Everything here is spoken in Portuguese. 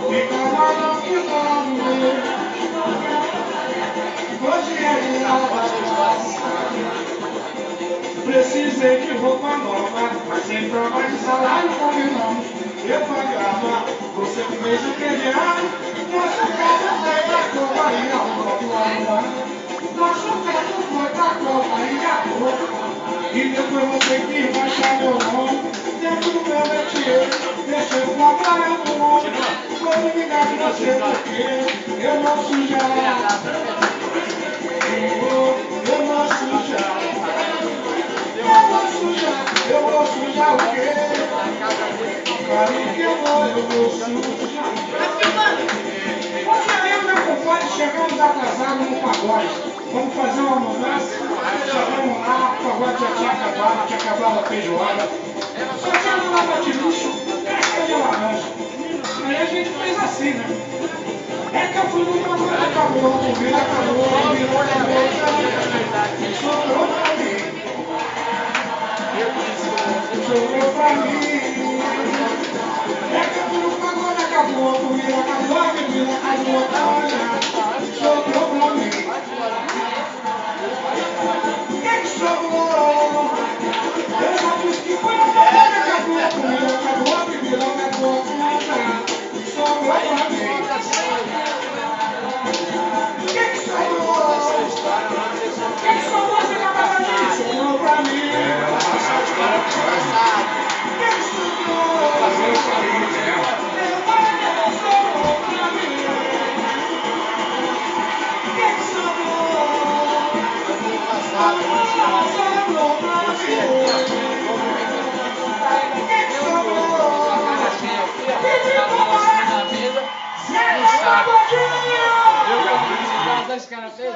E camarão que come. Hoje é dia. Precisei de roupa nova, mas sem prova de salário combinamos. Eu pagava, você fez o crediário. Nosso carro foi pra Copa e a roupa. Nosso carro foi pra Copa e a roupa. E depois você que vai achar meu nome dentro do meu métier. Deixa eu cobrar no nome. Vou me ligar de você porque eu não sujar. Eu não sujar. Eu vou sujar o quê? Para o que eu vou sujar. Você lembra com pode chegamos atrasados no pagode. Vamos fazer uma mudança. Chegamos lá, o pagode já tinha acabado a feijoada. Só tinha uma lata de lixo, casca de laranja. Aí a gente fez assim, né? É que eu fui no pagode, acabou, o vídeo acabou, virou sobrou pra mim. Sobrou pra mim. É que eu fui no pagode, acabou, a comida acabou, a bebida acabou, olha, sobrou pra mim. O que sobrou? Eu já disse que foi no pagode, acabou, a comida acabou, a bebida acabou, olha, sobrou pra mim. O que sobrou? O que sobrou? Você acabava disso? Sobrou pra mim. Os caras fez?